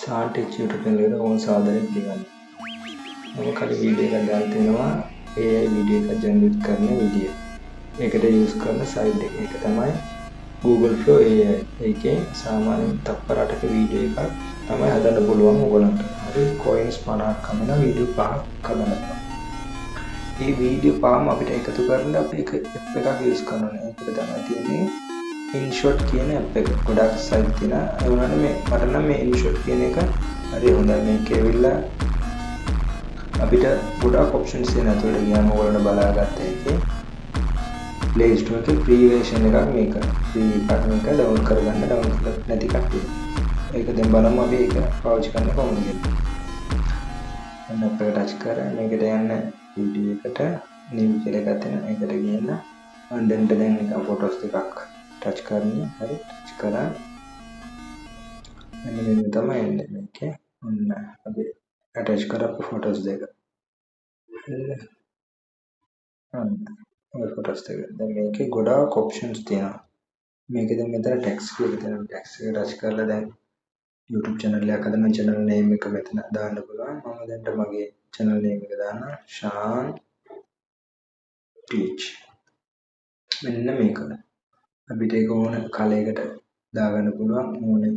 සාන්ටිච් YouTube channel එකට ඕන සාදරයෙන් පිළිගන්නවා. මම කලින් වීඩියෝ එකක් දාලා තිනවා AI වීඩියෝ එකක් ජෙනරේට් කරන වීඩියෝ. ඒකට යූස් කරන සයිට් එක. ඒක තමයි Google Flow AI. ඒකේ සාමාන්‍යයෙන් තප්පර 8ක වීඩියෝ එකක් තමයි හදන්න පුළුවන් ඕගොල්ලන්ට. හරි coins 50ක් කමන වීඩියෝ 5ක් හදන්න පුළුවන්. මේ වීඩියෝ පහම අපිට එකතු කරන්න අපි එක app එකක් යූස් කරනවා. ඒකට තමයි තියෙන්නේ InShot කියන app එක. ගොඩක් සයිට් තියෙනවා. ඒ වුණාට මට නම් මේ InShot කියන එක හරි හොඳයි. මේකේ ඇවිල්ලා අපිට ගොඩක් ඔප්ෂන්ස් තියෙනවා. ඒකට ගියාම ඔයගොල්ලෝ බලාගත්ත එකේ Play Store එකේ free version එකක් මේක. free එකක් මේක download කරගන්න download නැති කට්ටිය. ඒක දැන් බලමු අපි ඒක පාවිච්චි කරන්නේ කොහොමද කියලා. අන්න අපිට ටච් කරා මේකට යන්න වීඩියෝ එකට new කියලා එකක් තියෙනවා. ඒකට ගිහින් දැන් එක ෆොටෝස් ටිකක් ටච් කරන්නේ. හරි ටච් කරා මෙන්න මේ තමයි එන්නේ මේකේ. ඔන්න අපි attach කරපු ෆොටෝස් දෙක. හරිද? ඔය ෆොටෝස් දෙක. දැන් මේකේ ගොඩාක් ඔප්ෂන්ස් තියෙනවා. මේකේ දැන් මෙතන ටැග්ස් කියලා තියෙනවා. ටැග්ස් එක ටච් කරලා දැන් YouTube channel එකක් හදන channel name එක මෙතන දාන්න පුළුවන්. මම දැන් මගේ channel name එක දානවා Shan Teach. මෙන්න මේක. අපිට ඒක ඕන කලයකට දාගන්න පුළුවන්. ඕනේ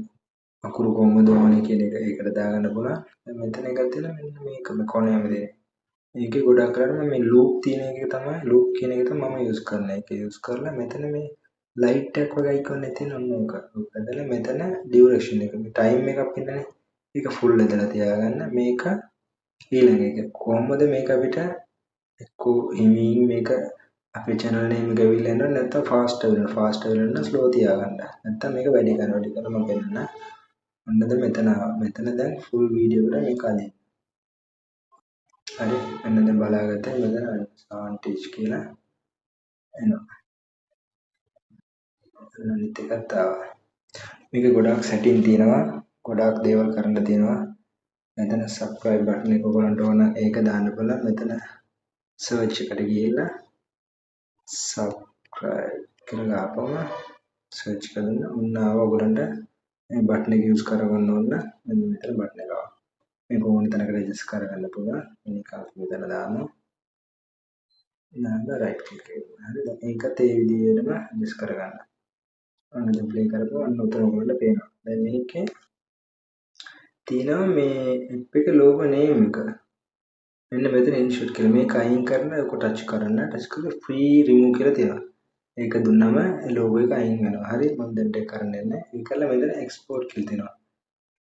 අකුරු කොහොමද ඕනේ කියන එක ඒකට දාගන්න පුළුවන්. දැන් මෙතන එකක් තියෙනවා මෙන්න මේක මේ කොනේම දෙන්නේ. මේකේ ගොඩක් කරන්නේ මේ loop තියෙන එක තමයි loop කියන එක තමයි මම use කරන්නේ. ඒක use කරලා මෙතන මේ light එකක් වගේ icon එක තියෙන ඔන්න ඕක. ඕක ඇදලා මෙතන duration එක මේ time එකක් පින්නනේ. ඒක full ඇදලා තියාගන්න. මේක ඊළඟ එක කොහොමද මේක අපිට එක්කෝ හිමින් මේක අපේ channel name එක ඇවිල්ලා යනවා නැත්නම් fast වෙනවා slow තියාගන්න. නැත්නම් මේක වැඩි කරනවා මම පෙන්නන්න. ඔන්නද මෙතන දැන් full video එකට මේක අදින්න. හරි මෙන්න දැන් බලාගත්තා මෙතන Shan Teach කියලා එනවා. අනිත් එකත් ආවා. මේක ගොඩාක් setting තියෙනවා. ගොඩාක් දේවල් කරන්න තියෙනවා. මෙතන subscribe button එක ඔයගොල්ලන්ට ඕන ඒක දාන්න බලන්න. මෙතන search එකට ගිහිල්ලා subscribe කියලා ගාපුවම search කරන්න ඔන්න ආව ඔයගොල්ලන්ට මේ button එක use කරගන්න ඕන. මෙන්න මෙතන button එක ආවා. මේක ඕන තැනකට adjust කරගන්න පුළුවන්. මේක අපි මෙතන දානවා. දාලා right click කරනවා. හරි දැන් ඒකත් ඒ විදිහටම adjust කරගන්න. අන්න දැන් play කරපුවා අන්න උතන ඔයගොල්ලන්ට පේනවා. දැන් මේකේ තියෙනවා මේ app එක logo name එක. මෙන්න මෙතන InShot කියලා මේක අයින් කරන ඔක ටච් කරන්න ටච් කරලා free remove කියලා තියෙනවා. ඒක දුන්නම logo එක අයින් වෙනවා. හරි මම දැන් ඒක කරන්නේ නැහැ. ඒක කළා මෙතන export කියලා තියෙනවා.